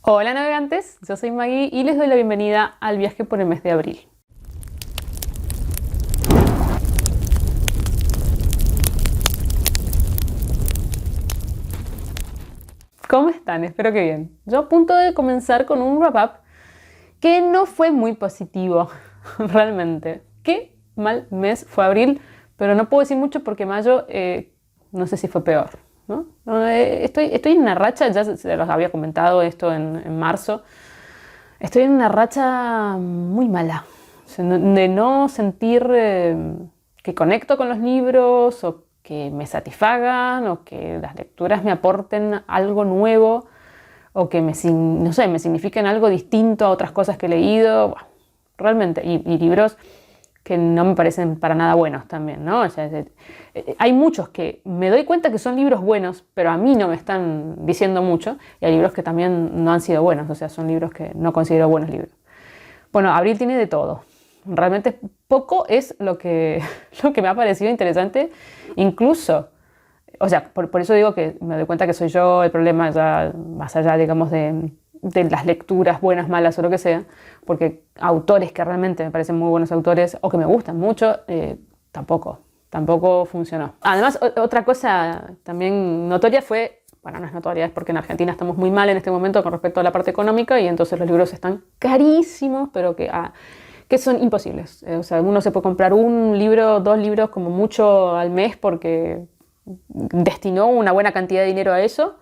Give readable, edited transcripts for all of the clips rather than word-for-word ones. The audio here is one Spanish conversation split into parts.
Hola navegantes, yo soy Maggie y les doy la bienvenida al viaje por el mes de abril. ¿Cómo están? Espero que bien. Yo a punto de comenzar con un wrap-up que no fue muy positivo, realmente. Qué mal mes fue abril, pero no puedo decir mucho porque mayo no sé si fue peor, ¿no? Estoy en una racha, ya se los había comentado esto en marzo. Estoy en una racha muy mala, o sea, de no sentir que conecto con los libros o que me satisfagan o que las lecturas me aporten algo nuevo o que no sé, me signifiquen algo distinto a otras cosas que he leído. Bueno, realmente, y libros que no me parecen para nada buenos también, ¿no? O sea, hay muchos que me doy cuenta que son libros buenos, pero a mí no me están diciendo mucho, y hay libros que también no han sido buenos, o sea, son libros que no considero buenos libros. Bueno, abril tiene de todo. Realmente poco es lo que me ha parecido interesante, incluso, o sea, por eso digo que me doy cuenta que soy yo el problema, ya más allá, digamos, de las lecturas buenas, malas o lo que sea, porque autores que realmente me parecen muy buenos autores o que me gustan mucho, tampoco funcionó. Además, otra cosa también notoria fue, bueno, no es notoria, es porque en Argentina estamos muy mal en este momento con respecto a la parte económica y entonces los libros están carísimos, pero que son imposibles. O sea, uno se puede comprar un libro, 2 libros como mucho al mes porque destinó una buena cantidad de dinero a eso,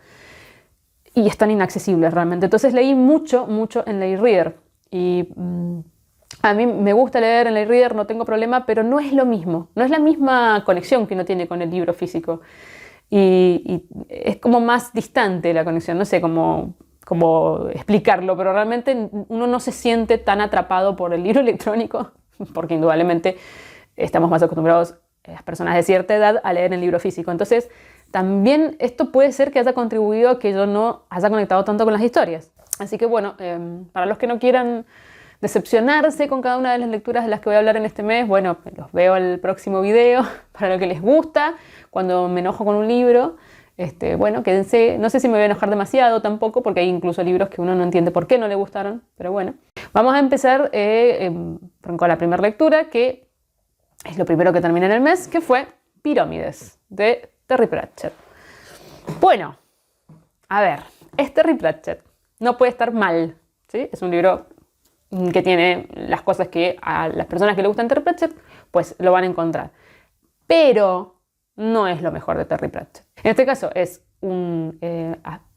y están inaccesibles realmente. Entonces leí mucho en la e-reader y a mí me gusta leer en la e-reader, no tengo problema, pero no es lo mismo, no es la misma conexión que uno tiene con el libro físico y es como más distante la conexión, no sé cómo explicarlo, pero realmente uno no se siente tan atrapado por el libro electrónico porque indudablemente estamos más acostumbrados, las personas de cierta edad, a leer el libro físico. Entonces también esto puede ser que haya contribuido a que yo no haya conectado tanto con las historias. Así que bueno, para los que no quieran decepcionarse con cada una de las lecturas de las que voy a hablar en este mes, bueno, los veo el próximo video. Para lo que les gusta, cuando me enojo con un libro, bueno, quédense. No sé si me voy a enojar demasiado tampoco, porque hay incluso libros que uno no entiende por qué no le gustaron, pero bueno. Vamos a empezar con la primera lectura, que es lo primero que terminé en el mes, que fue Pirámides, de Terry Pratchett. Bueno, a ver, es Terry Pratchett, no puede estar mal, ¿sí? Es un libro que tiene las cosas que a las personas que le gustan Terry Pratchett, pues lo van a encontrar. Pero no es lo mejor de Terry Pratchett. En este caso es un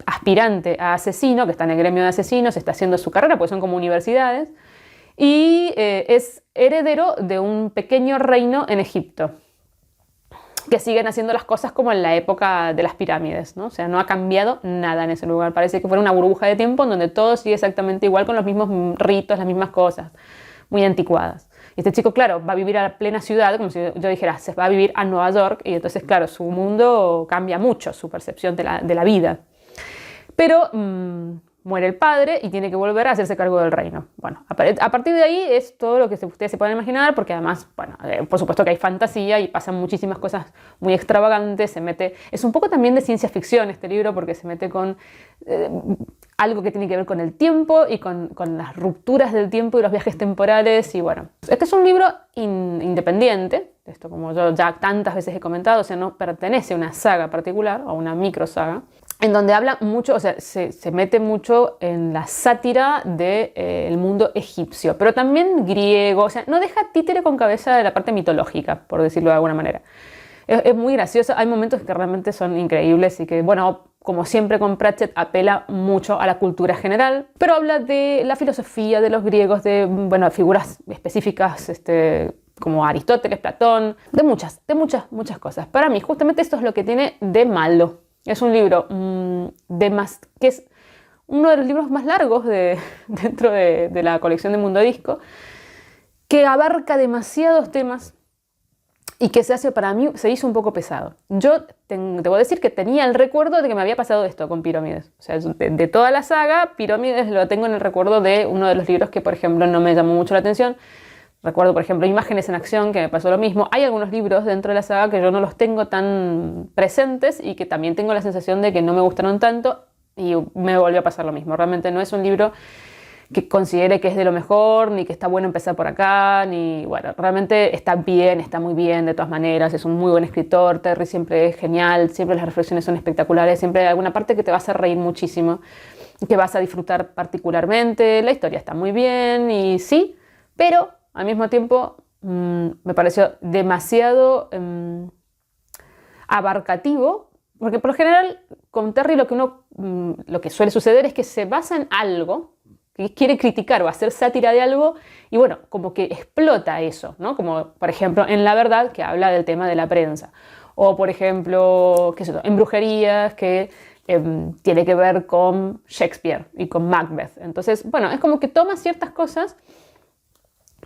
aspirante a asesino que está en el gremio de asesinos, está haciendo su carrera, porque son como universidades, y es heredero de un pequeño reino en Egipto, que siguen haciendo las cosas como en la época de las pirámides, ¿no? O sea, no ha cambiado nada en ese lugar. Parece que fuera una burbuja de tiempo en donde todo sigue exactamente igual, con los mismos ritos, las mismas cosas, muy anticuadas. Y este chico, claro, va a vivir a la plena ciudad, como si yo dijera, se va a vivir a Nueva York, y entonces, claro, su mundo cambia mucho, su percepción de la vida. Pero muere el padre y tiene que volver a hacerse cargo del reino. Bueno, a partir de ahí es todo lo que ustedes se pueden imaginar, porque además, bueno, por supuesto que hay fantasía y pasan muchísimas cosas muy extravagantes, es un poco también de ciencia ficción este libro, porque se mete con algo que tiene que ver con el tiempo y con las rupturas del tiempo y los viajes temporales, y bueno. Este es un libro independiente, esto como yo ya tantas veces he comentado, o sea, no pertenece a una saga particular, o a una micro saga, en donde habla mucho, o sea, se mete mucho en la sátira del mundo egipcio, pero también griego, o sea, no deja títere con cabeza de la parte mitológica, por decirlo de alguna manera. Es muy gracioso, hay momentos que realmente son increíbles y que, bueno, como siempre con Pratchett, apela mucho a la cultura general, pero habla de la filosofía de los griegos, de, bueno, figuras específicas, como Aristóteles, Platón, de muchas cosas. Para mí, justamente esto es lo que tiene de malo. Es un libro que es uno de los libros más largos dentro de la colección de Mundo Disco, que abarca demasiados temas y que para mí se hizo un poco pesado. Yo te voy a decir que tenía el recuerdo de que me había pasado esto con Pirámides. O sea, de toda la saga, Pirámides lo tengo en el recuerdo de uno de los libros que, por ejemplo, no me llamó mucho la atención. Recuerdo, por ejemplo, Imágenes en Acción, que me pasó lo mismo. Hay algunos libros dentro de la saga que yo no los tengo tan presentes y que también tengo la sensación de que no me gustaron tanto. y me volvió a pasar lo mismo. Realmente no es un libro que considere que es de lo mejor, ni que está bueno empezar por acá, ni bueno, realmente está bien, está muy bien de todas maneras, es un muy buen escritor, Terry siempre es genial, siempre las reflexiones son espectaculares, siempre hay alguna parte que te va a hacer reír muchísimo, que vas a disfrutar particularmente, la historia está muy bien y sí, pero al mismo tiempo me pareció demasiado abarcativo, porque por lo general con Terry lo que suele suceder es que se basa en algo que quiere criticar o hacer sátira de algo y bueno, como que explota eso, ¿no? Como por ejemplo en La Verdad, que habla del tema de la prensa, o por ejemplo, qué sé yo, en Brujerías, que tiene que ver con Shakespeare y con Macbeth. Entonces, bueno, es como que toma ciertas cosas,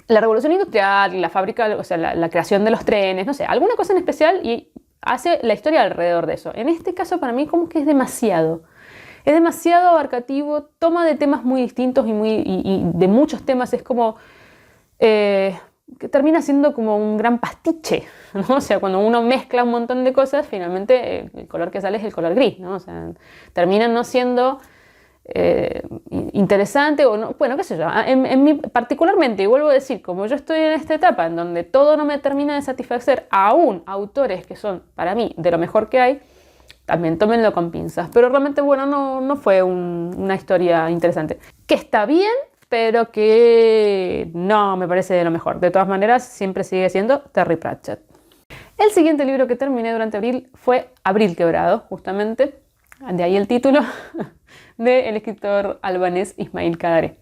la revolución industrial, la fábrica, o sea, la creación de los trenes, no sé, alguna cosa en especial y hace la historia alrededor de eso. En este caso para mí como que es demasiado. Es demasiado abarcativo, toma de temas muy distintos y de muchos temas es como que termina siendo como un gran pastiche, ¿no? O sea, cuando uno mezcla un montón de cosas, finalmente el color que sale es el color gris, ¿no? O sea, termina no siendo interesante o no, bueno, qué sé yo, particularmente, y vuelvo a decir, como yo estoy en esta etapa en donde todo no me termina de satisfacer, aún autores que son para mí de lo mejor que hay, también tómenlo con pinzas. Pero realmente, bueno, no fue una historia interesante. Que está bien, pero que no me parece de lo mejor. De todas maneras, siempre sigue siendo Terry Pratchett. El siguiente libro que terminé durante abril fue Abril Quebrado, justamente. De ahí el título, del escritor albanés Ismail Kadare.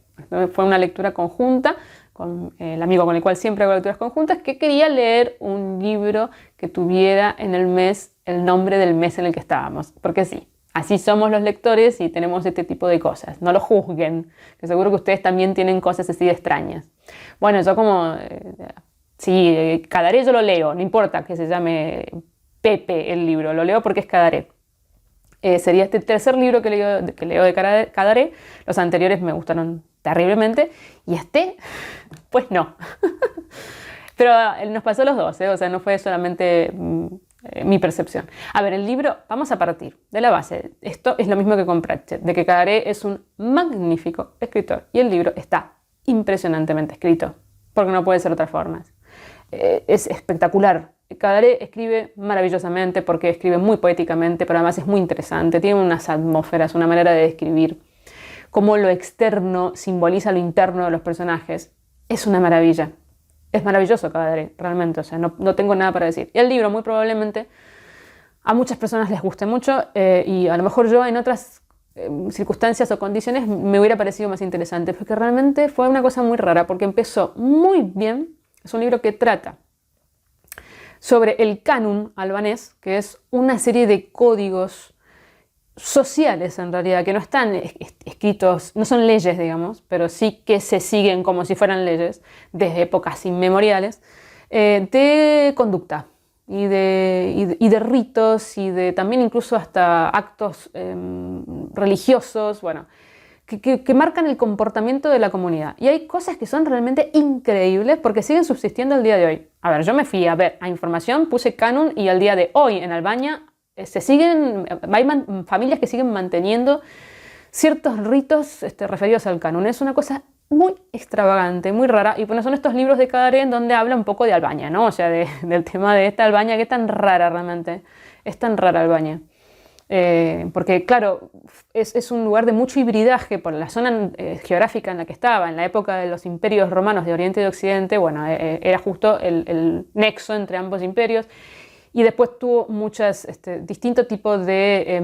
Fue una lectura conjunta con el amigo con el cual siempre hago lecturas conjuntas, que quería leer un libro que tuviera en el mes el nombre del mes en el que estábamos. Porque sí, así somos los lectores y tenemos este tipo de cosas. No lo juzguen, que seguro que ustedes también tienen cosas así de extrañas. Bueno, yo como... sí, Kadare yo lo leo, no importa que se llame Pepe el libro, lo leo porque es Kadare. Sería este tercer libro que leo de Kadare. Los anteriores me gustaron terriblemente y este, pues no. Pero nos pasó a los dos, o sea, no fue solamente mi percepción. A ver, el libro, vamos a partir de la base. Esto es lo mismo que con Pratchett, de que Kadare es un magnífico escritor y el libro está impresionantemente escrito, porque no puede ser de otra forma. Es espectacular. Kadare escribe maravillosamente porque escribe muy poéticamente, pero además es muy interesante, tiene unas atmósferas, una manera de describir cómo lo externo simboliza lo interno de los personajes. Es una maravilla. Es maravilloso Kadare, realmente, o sea, no tengo nada para decir. Y el libro muy probablemente a muchas personas les guste mucho y a lo mejor yo en otras circunstancias o condiciones me hubiera parecido más interesante, porque realmente fue una cosa muy rara, porque empezó muy bien. Es un libro que trata sobre el canon albanés, que es una serie de códigos sociales en realidad, que no están escritos, no son leyes, digamos, pero sí que se siguen como si fueran leyes desde épocas inmemoriales, de conducta y de ritos y de también incluso hasta actos religiosos, bueno, que marcan el comportamiento de la comunidad. Y hay cosas que son realmente increíbles porque siguen subsistiendo al día de hoy. A ver, yo me fui a ver a información, puse canon y al día de hoy en Albania hay familias que siguen manteniendo ciertos ritos referidos al canon. Es una cosa muy extravagante, muy rara. Y bueno, son estos libros de Kadare en donde habla un poco de Albania, ¿no? O sea, del tema de esta Albania que es tan rara realmente. Es tan rara Albania. Porque claro, es un lugar de mucho hibridaje por la zona geográfica en la que estaba, en la época de los imperios romanos de Oriente y de Occidente, bueno, era justo el nexo entre ambos imperios, y después tuvo muchos distintos tipos de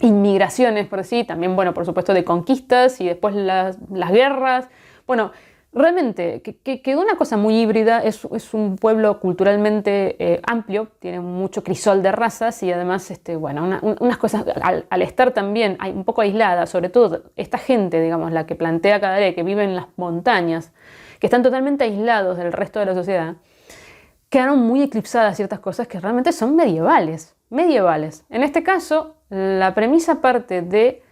inmigraciones, por así, también, bueno, por supuesto de conquistas y después las guerras, bueno, realmente quedó una cosa muy híbrida, es un pueblo culturalmente amplio, tiene mucho crisol de razas y además, bueno, unas cosas, al estar también un poco aislada, sobre todo esta gente, digamos, la que plantea Kadare, que vive en las montañas, que están totalmente aislados del resto de la sociedad, quedaron muy eclipsadas ciertas cosas que realmente son medievales. En este caso, la premisa parte de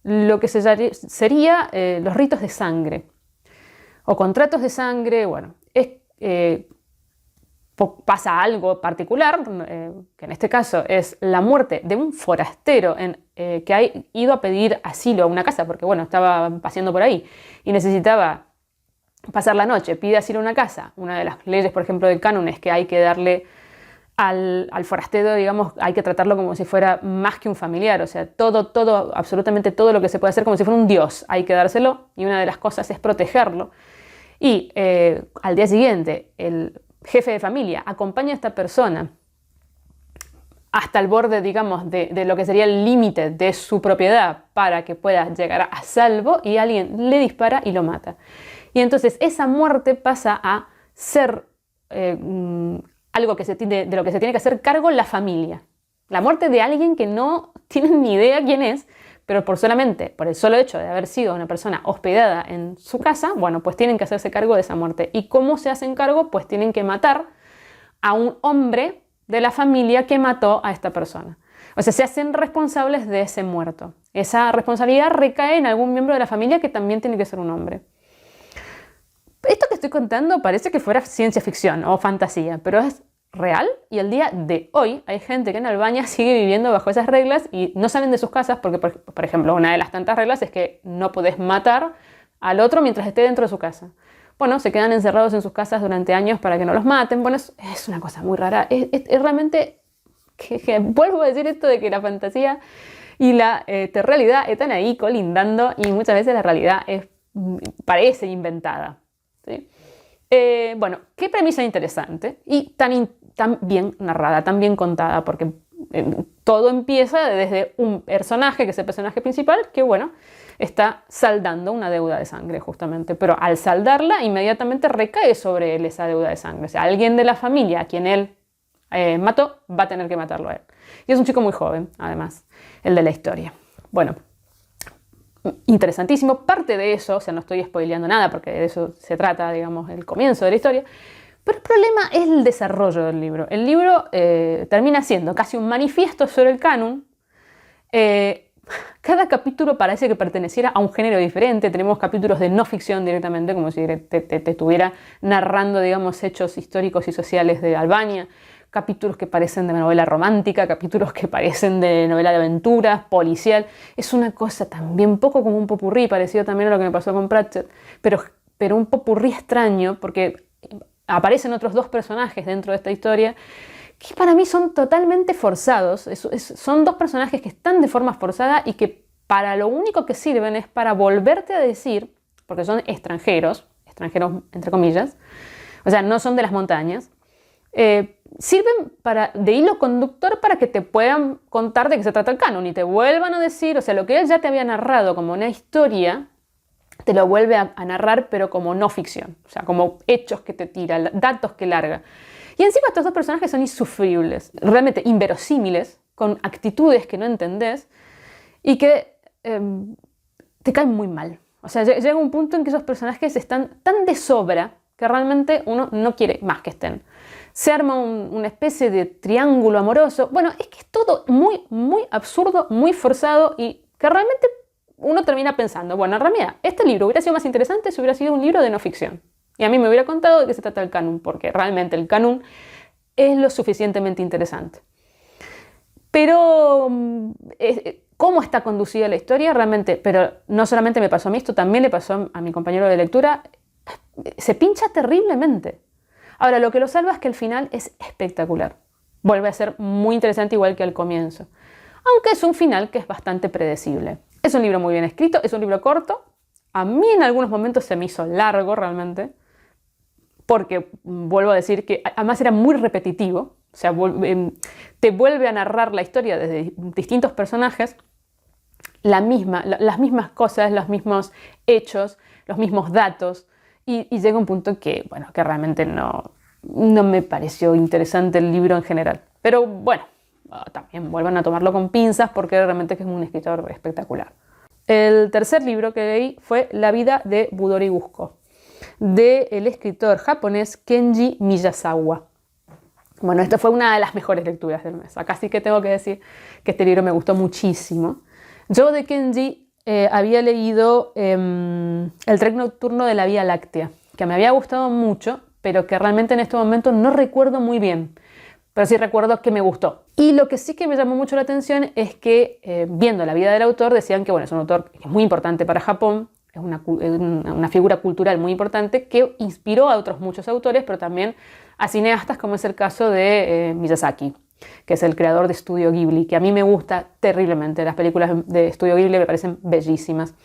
lo que sería los ritos de sangre o contratos de sangre. Bueno, pasa algo particular, que en este caso es la muerte de un forastero en que ha ido a pedir asilo a una casa, porque bueno, estaba paseando por ahí y necesitaba pasar la noche, pide asilo a una casa. Una de las leyes, por ejemplo, del canon es que hay que darle al forastero, digamos, hay que tratarlo como si fuera más que un familiar, o sea, todo, absolutamente todo lo que se puede hacer como si fuera un dios, hay que dárselo, y una de las cosas es protegerlo. Y al día siguiente, el jefe de familia acompaña a esta persona hasta el borde, digamos, de lo que sería el límite de su propiedad para que pueda llegar a salvo, y alguien le dispara y lo mata. Y entonces esa muerte pasa a ser algo de lo que se tiene que hacer cargo la familia. La muerte de alguien que no tienen ni idea quién es, pero por el solo hecho de haber sido una persona hospedada en su casa, bueno, pues tienen que hacerse cargo de esa muerte. ¿Y cómo se hacen cargo? Pues tienen que matar a un hombre de la familia que mató a esta persona. O sea, se hacen responsables de ese muerto. Esa responsabilidad recae en algún miembro de la familia que también tiene que ser un hombre. Esto que estoy contando parece que fuera ciencia ficción o fantasía, pero es real, y al día de hoy hay gente que en Albania sigue viviendo bajo esas reglas y no salen de sus casas porque, por ejemplo, una de las tantas reglas es que no podés matar al otro mientras esté dentro de su casa. Bueno, se quedan encerrados en sus casas durante años para que no los maten. Bueno, es una cosa muy rara. Es realmente que vuelvo a decir esto de que la fantasía y la realidad están ahí colindando, y muchas veces la realidad parece inventada, ¿sí? Bueno, qué premisa interesante y tan bien narrada, tan bien contada, porque todo empieza desde un personaje, que es el personaje principal, que bueno, está saldando una deuda de sangre justamente, pero al saldarla inmediatamente recae sobre él esa deuda de sangre. O sea, alguien de la familia a quien él mató va a tener que matarlo a él. Y es un chico muy joven, además, el de la historia. Bueno, interesantísimo. Parte de eso, o sea, no estoy spoileando nada porque de eso se trata, digamos, el comienzo de la historia, pero el problema es el desarrollo del libro. El libro termina siendo casi un manifiesto sobre el canon. Cada capítulo parece que perteneciera a un género diferente. Tenemos capítulos de no ficción directamente, como si te estuviera narrando, digamos, hechos históricos y sociales de Albania. Capítulos que parecen de novela romántica, capítulos que parecen de novela de aventuras, policial. Es una cosa también poco como un popurrí, parecido también a lo que me pasó con Pratchett, pero un popurrí extraño, porque aparecen otros dos personajes dentro de esta historia que para mí son totalmente forzados. Son dos personajes que están de forma forzada y que para lo único que sirven es para volverte a decir, porque son extranjeros entre comillas, o sea, no son de las montañas, sirven de hilo conductor para que te puedan contar de qué se trata el canon y te vuelvan a decir, o sea, lo que él ya te había narrado como una historia, te lo vuelve a narrar, pero como no ficción, o sea, como hechos que te tira, datos que larga. Y encima estos dos personajes son insufribles, realmente inverosímiles, con actitudes que no entendés y que te caen muy mal. O sea, llega un punto en que esos personajes están tan de sobra que realmente uno no quiere más que estén. Se arma una especie de triángulo amoroso. Bueno, es que es todo muy, muy absurdo, muy forzado, y que realmente uno termina pensando, bueno, en realidad, este libro hubiera sido más interesante si hubiera sido un libro de no ficción. Y a mí me hubiera contado de qué se trata el canon, porque realmente el canon es lo suficientemente interesante. Pero cómo está conducida la historia realmente, pero no solamente me pasó a mí, esto también le pasó a mi compañero de lectura, se pincha terriblemente. Ahora, lo que lo salva es que el final es espectacular. Vuelve a ser muy interesante igual que al comienzo. Aunque es un final que es bastante predecible. Es un libro muy bien escrito, es un libro corto. A mí en algunos momentos se me hizo largo realmente. Porque vuelvo a decir que además era muy repetitivo. O sea, te vuelve a narrar la historia desde distintos personajes. Las mismas cosas, los mismos hechos, los mismos datos. Y llega un punto que, bueno, que realmente no me pareció interesante el libro en general. Pero bueno, también vuelvan a tomarlo con pinzas porque realmente es un escritor espectacular. El tercer libro que leí fue La vida de Budori Gusco, del escritor japonés Kenji Miyazawa. Bueno, esta fue una de las mejores lecturas del mes. Acá sí que tengo que decir que este libro me gustó muchísimo. Yo de Kenji había leído El tren nocturno de la Vía Láctea, que me había gustado mucho, pero que realmente en este momento no recuerdo muy bien. pero sí recuerdo que me gustó. Y lo que sí que me llamó mucho la atención es que, viendo la vida del autor, decían que bueno, es un autor que es muy importante para Japón, es una figura cultural muy importante que inspiró a otros muchos autores, pero también a cineastas, como es el caso de Miyazaki, que es el creador de Estudio Ghibli, que a mí me gusta terriblemente. Las películas de Estudio Ghibli me parecen bellísimas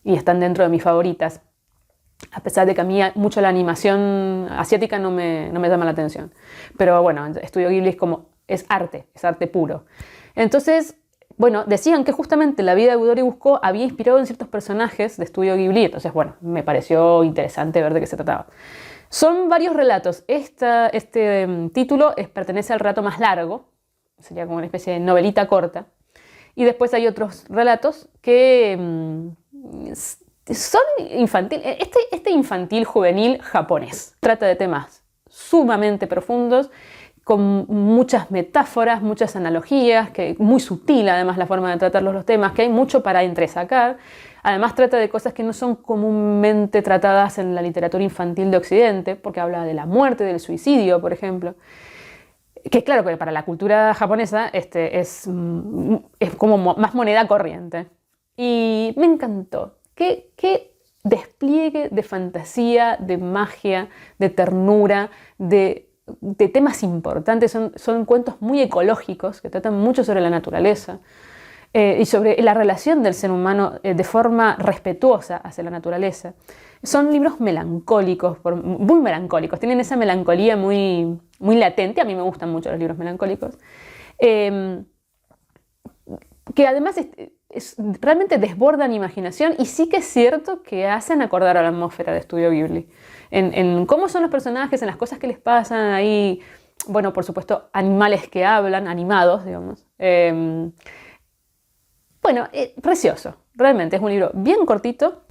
y están dentro de mis favoritas, a pesar de que a mí mucho la animación asiática no me llama la atención. Pero bueno, Estudio Ghibli es arte puro. Entonces, bueno, decían que justamente la vida de Budori Busco había inspirado en ciertos personajes de Estudio Ghibli, entonces bueno, me pareció interesante ver de qué se trataba. Son varios relatos. Este título pertenece al relato más largo, sería como una especie de novelita corta, y después hay otros relatos que son infantil. Este infantil juvenil japonés trata de temas sumamente profundos, con muchas metáforas, muchas analogías, que muy sutil además la forma de tratar los temas, que hay mucho para entresacar. Además trata de cosas que no son comúnmente tratadas en la literatura infantil de Occidente, porque habla de la muerte, del suicidio, por ejemplo. Que claro que para la cultura japonesa es como más moneda corriente. Y me encantó. ¿Qué despliegue de fantasía, de magia, de ternura, de temas importantes? Son cuentos muy ecológicos que tratan mucho sobre la naturaleza y sobre la relación del ser humano de forma respetuosa hacia la naturaleza. Son libros melancólicos, muy melancólicos, tienen esa melancolía muy, muy latente. A mí me gustan mucho los libros melancólicos, que además realmente desbordan imaginación, y sí que es cierto que hacen acordar a la atmósfera de Estudio Ghibli, en cómo son los personajes, en las cosas que les pasan ahí. Bueno, por supuesto, animales que hablan, animados, digamos. Bueno, precioso, realmente es un libro bien cortito,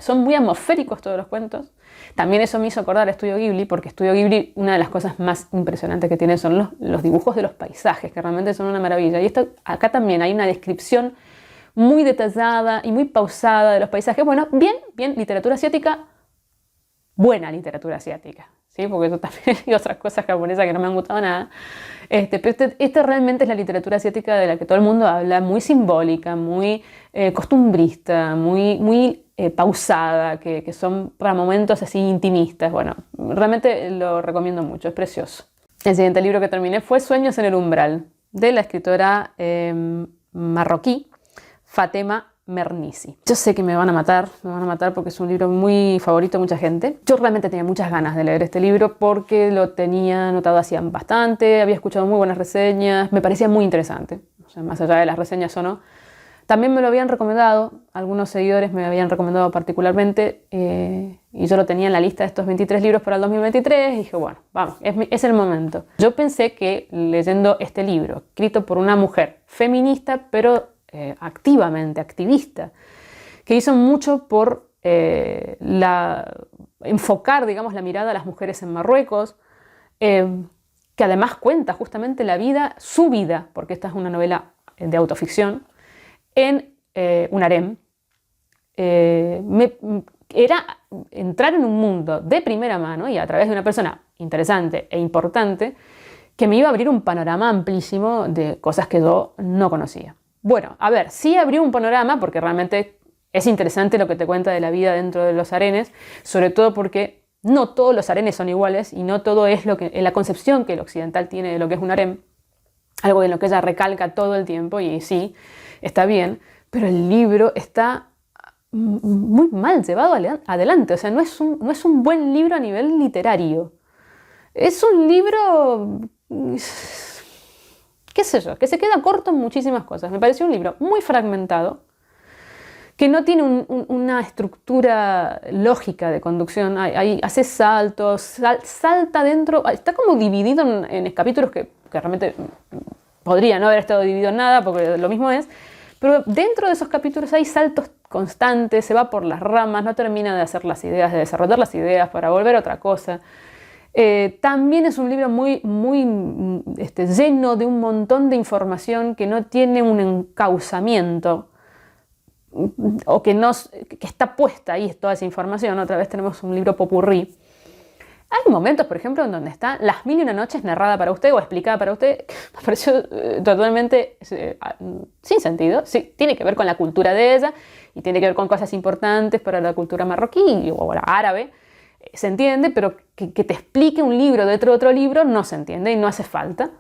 son muy atmosféricos todos los cuentos. También eso me hizo acordar a Estudio Ghibli, porque Estudio Ghibli, una de las cosas más impresionantes que tiene son los dibujos de los paisajes, que realmente son una maravilla. Y acá también hay una descripción muy detallada y muy pausada de los paisajes. Bueno, bien literatura asiática, buena literatura asiática, ¿sí? Porque yo también hay otras cosas japonesas que no me han gustado nada. Pero esta realmente es la literatura asiática de la que todo el mundo habla, muy simbólica, muy costumbrista, muy pausada, que son para momentos así intimistas. Bueno, realmente lo recomiendo mucho, es precioso. El siguiente libro que terminé fue Sueños en el umbral, de la escritora marroquí Fatema Mernissi. Yo sé que me van a matar porque es un libro muy favorito de mucha gente. Yo realmente tenía muchas ganas de leer este libro porque lo tenía notado hacía bastante, había escuchado muy buenas reseñas, me parecía muy interesante, o sea, más allá de las reseñas o no. También me lo habían recomendado, algunos seguidores me habían recomendado particularmente, y yo lo tenía en la lista de estos 23 libros para el 2023, y dije, bueno, vamos, es el momento. Yo pensé que leyendo este libro, escrito por una mujer feminista, pero activista, que hizo mucho por enfocar, digamos, la mirada a las mujeres en Marruecos, que además cuenta justamente su vida, porque esta es una novela de autoficción, en un harem. Era entrar en un mundo de primera mano y a través de una persona interesante e importante que me iba a abrir un panorama amplísimo de cosas que yo no conocía. Bueno, a ver, sí abrió un panorama porque realmente es interesante lo que te cuenta de la vida dentro de los harenes, sobre todo porque no todos los harenes son iguales y no todo es la concepción que el occidental tiene de lo que es un harem, algo en lo que ella recalca todo el tiempo, y sí, está bien, pero el libro está muy mal llevado adelante. O sea, no es un buen libro a nivel literario. Es un libro, qué sé yo, que se queda corto en muchísimas cosas. Me pareció un libro muy fragmentado, que no tiene una estructura lógica de conducción. Hace saltos, salta dentro, está como dividido en capítulos que realmente podría no haber estado dividido en nada, porque lo mismo es, pero dentro de esos capítulos hay saltos constantes, se va por las ramas, no termina de hacer las ideas, de desarrollar las ideas para volver a otra cosa. También es un libro muy lleno de un montón de información que no tiene un encauzamiento, o que está puesta ahí toda esa información. Otra vez tenemos un libro popurrí. Hay Hay momentos, por ejemplo, en donde está Las Mil y una Noches narrada para usted o explicada para usted, que me pareció totalmente sin sentido. Sí, tiene que ver con la cultura de ella y tiene que ver con cosas importantes para la cultura marroquí o la árabe. Se entiende, pero que te explique un libro dentro de otro libro no se entiende y no hace falta,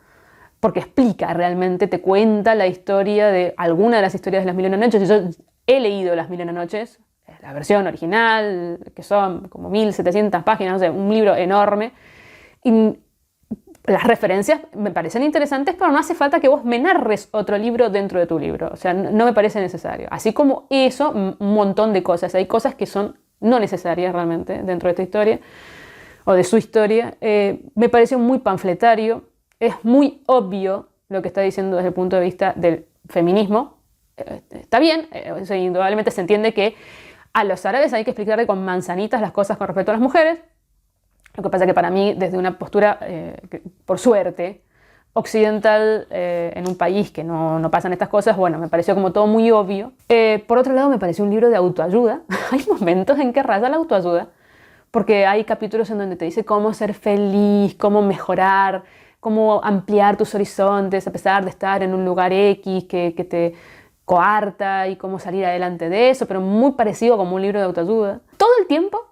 porque explica realmente, te cuenta la historia de alguna de las historias de Las Mil y una Noches. Yo he leído Las Mil y una Noches, la versión original, que son como 1700 páginas, no sé, un libro enorme. Y las referencias me parecen interesantes, pero no hace falta que vos me narres otro libro dentro de tu libro. O sea, no me parece necesario. Así como eso, un montón de cosas. Hay cosas que son no necesarias realmente dentro de esta historia, o de su historia. Me pareció muy panfletario. Es muy obvio lo que está diciendo desde el punto de vista del feminismo. Está bien, indudablemente se entiende que a los árabes hay que explicarle con manzanitas las cosas con respecto a las mujeres. Lo que pasa es que para mí, desde una postura, por suerte, occidental, en un país que no pasan estas cosas, bueno, me pareció como todo muy obvio. Por otro lado, me pareció un libro de autoayuda. Hay momentos en que raya la autoayuda, porque hay capítulos en donde te dice cómo ser feliz, cómo mejorar, cómo ampliar tus horizontes a pesar de estar en un lugar X que te coarta y cómo salir adelante de eso, pero muy parecido como un libro de autoayuda. Todo el tiempo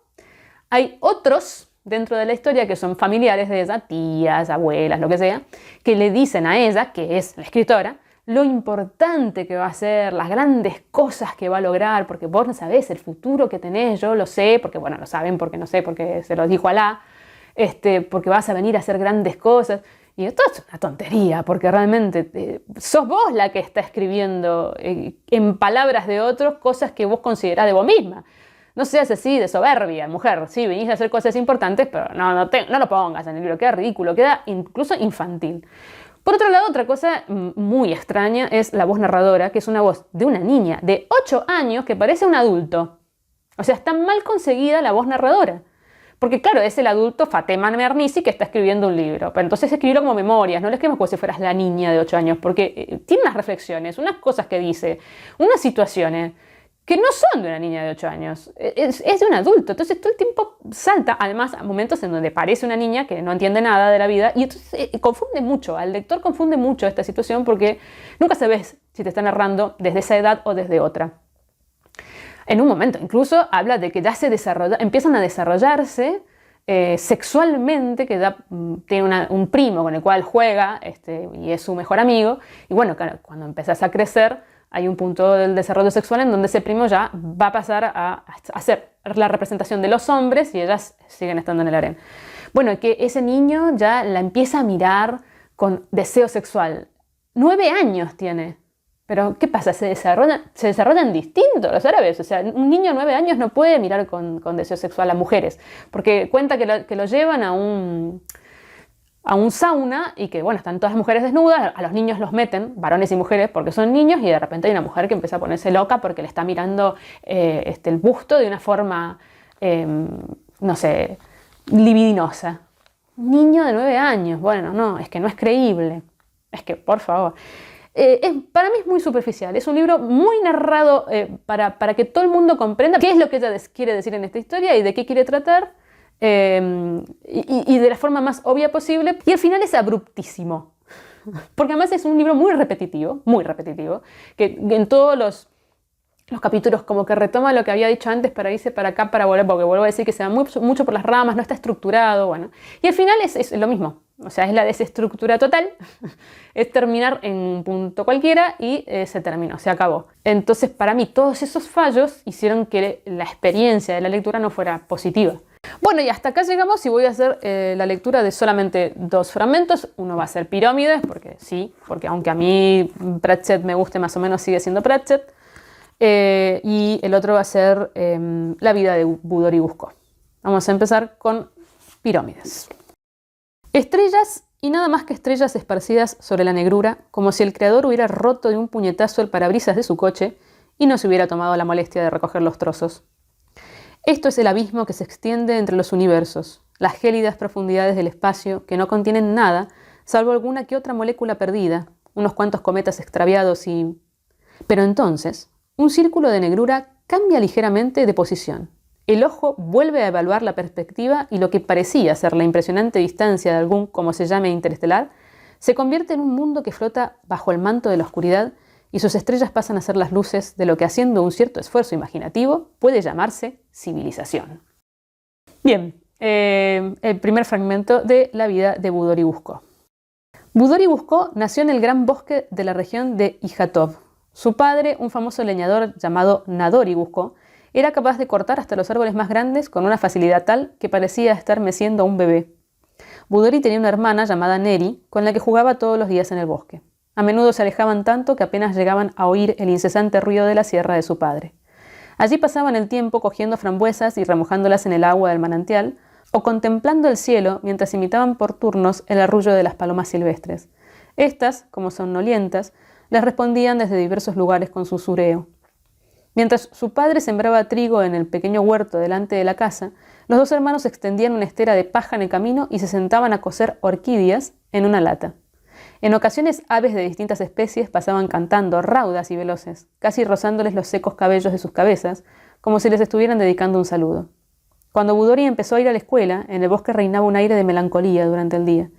hay otros dentro de la historia que son familiares de ella, tías, abuelas, lo que sea, que le dicen a ella, que es la escritora, lo importante que va a ser, las grandes cosas que va a lograr, porque vos no sabés el futuro que tenés, yo lo sé, porque bueno, lo saben, porque no sé, porque se lo dijo Alá, porque vas a venir a hacer grandes cosas. Y esto es una tontería, porque realmente sos vos la que está escribiendo en palabras de otros cosas que vos considerás de vos misma. No seas así de soberbia, mujer. Sí, venís a hacer cosas importantes, pero no lo pongas en el libro. Queda ridículo, queda incluso infantil. Por otro lado, otra cosa muy extraña es la voz narradora, que es una voz de una niña de 8 años que parece un adulto. O sea, está mal conseguida la voz narradora. Porque claro, es el adulto Fatema Mernissi que está escribiendo un libro. Pero entonces escribirlo como memorias, no lo escribimos como si fueras la niña de 8 años, porque tiene unas reflexiones, unas cosas que dice, unas situaciones que no son de una niña de 8 años, es de un adulto. Entonces todo el tiempo salta, además, a momentos en donde parece una niña que no entiende nada de la vida, y entonces confunde mucho, al lector confunde mucho esta situación porque nunca sabes si te está narrando desde esa edad o desde otra. En un momento incluso habla de que ya empiezan a desarrollarse sexualmente, que ya tiene un primo con el cual juega y es su mejor amigo. Y bueno, claro, cuando empezás a crecer hay un punto del desarrollo sexual en donde ese primo ya va a pasar a hacer la representación de los hombres y ellas siguen estando en el harén. Bueno, que ese niño ya la empieza a mirar con deseo sexual. 9 años tiene. Pero, ¿qué pasa? Se desarrollan distintos los árabes. O sea, un niño de 9 años no puede mirar con deseo sexual a mujeres, porque cuenta que lo llevan a un sauna y que, bueno, están todas las mujeres desnudas, a los niños los meten, varones y mujeres, porque son niños, y de repente hay una mujer que empieza a ponerse loca porque le está mirando el busto de una forma, no sé, libidinosa. Un niño de 9 años, bueno, no, es que no es creíble. Es que, por favor... para mí es muy superficial, es un libro muy narrado para que todo el mundo comprenda qué es lo que ella quiere decir en esta historia y de qué quiere tratar, y de la forma más obvia posible, y al final es abruptísimo, porque además es un libro muy repetitivo, que en todos los capítulos como que retoma lo que había dicho antes para irse para acá, para volver, porque vuelvo a decir que se va mucho por las ramas, no está estructurado, bueno, y al final es lo mismo. O sea, es la desestructura total, es terminar en un punto cualquiera y se terminó, se acabó. Entonces, para mí, todos esos fallos hicieron que la experiencia de la lectura no fuera positiva. Bueno, y hasta acá llegamos y voy a hacer la lectura de solamente 2 fragmentos. Uno va a ser Pirámides, porque sí, porque aunque a mí Pratchett me guste más o menos, sigue siendo Pratchett. Y el otro va a ser La vida de Budor y Busco. Vamos a empezar con Pirámides. Estrellas y nada más que estrellas esparcidas sobre la negrura, como si el creador hubiera roto de un puñetazo el parabrisas de su coche y no se hubiera tomado la molestia de recoger los trozos. Esto es el abismo que se extiende entre los universos, las gélidas profundidades del espacio que no contienen nada, salvo alguna que otra molécula perdida, unos cuantos cometas extraviados y... Pero entonces, un círculo de negrura cambia ligeramente de posición. El ojo vuelve a evaluar la perspectiva y lo que parecía ser la impresionante distancia de algún, como se llame, interestelar, se convierte en un mundo que flota bajo el manto de la oscuridad y sus estrellas pasan a ser las luces de lo que, haciendo un cierto esfuerzo imaginativo, puede llamarse civilización. Bien, el primer fragmento de la vida de Budori Busko. Budori Busko nació en el gran bosque de la región de Ijatov. Su padre, un famoso leñador llamado Nadori Busko, era capaz de cortar hasta los árboles más grandes con una facilidad tal que parecía estar meciendo a un bebé. Budori tenía una hermana llamada Neri, con la que jugaba todos los días en el bosque. A menudo se alejaban tanto que apenas llegaban a oír el incesante ruido de la sierra de su padre. Allí pasaban el tiempo cogiendo frambuesas y remojándolas en el agua del manantial, o contemplando el cielo mientras imitaban por turnos el arrullo de las palomas silvestres. Estas, como somnolientas, les respondían desde diversos lugares con susureo. Mientras su padre sembraba trigo en el pequeño huerto delante de la casa, los dos hermanos extendían una estera de paja en el camino y se sentaban a cocer orquídeas en una lata. En ocasiones, aves de distintas especies pasaban cantando, raudas y veloces, casi rozándoles los secos cabellos de sus cabezas, como si les estuvieran dedicando un saludo. Cuando Budori empezó a ir a la escuela, en el bosque reinaba un aire de melancolía durante el día.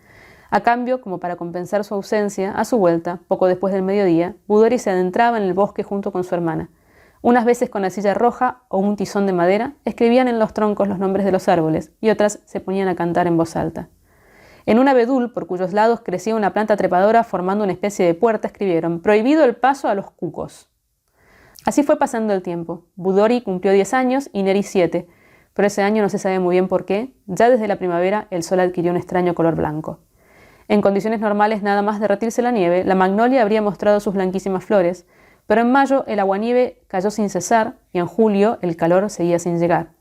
A cambio, como para compensar su ausencia, a su vuelta, poco después del mediodía, Budori se adentraba en el bosque junto con su hermana. Unas veces con la silla roja o un tizón de madera, escribían en los troncos los nombres de los árboles y otras se ponían a cantar en voz alta. En un abedul, por cuyos lados crecía una planta trepadora formando una especie de puerta, escribieron: «Prohibido el paso a los cucos». Así fue pasando el tiempo. Budori cumplió 10 años y Neri 7, pero ese año no se sabe muy bien por qué. Ya desde la primavera el sol adquirió un extraño color blanco. En condiciones normales, nada más derretirse la nieve, la magnolia habría mostrado sus blanquísimas flores, pero en mayo el aguanieve cayó sin cesar y en julio el calor seguía sin llegar.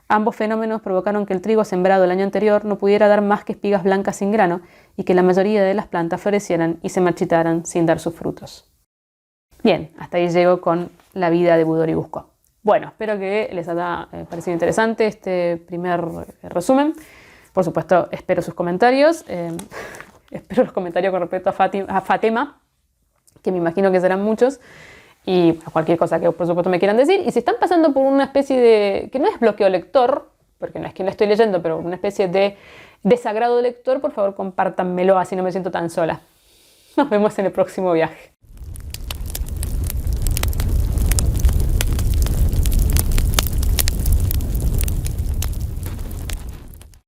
Ambos fenómenos provocaron que el trigo sembrado el año anterior no pudiera dar más que espigas blancas sin grano y que la mayoría de las plantas florecieran y se marchitaran sin dar sus frutos. Bien, hasta ahí llego con la vida de Budori Busko. Bueno, espero que les haya parecido interesante este primer resumen. Por supuesto, espero sus comentarios. Espero los comentarios con respecto a Fatema, que me imagino que serán muchos, y a cualquier cosa que por supuesto me quieran decir. Y si están pasando por una especie de, que no es bloqueo lector, porque no es que no estoy leyendo, pero una especie de desagrado lector, por favor compártanmelo, así no me siento tan sola. Nos vemos en el próximo viaje.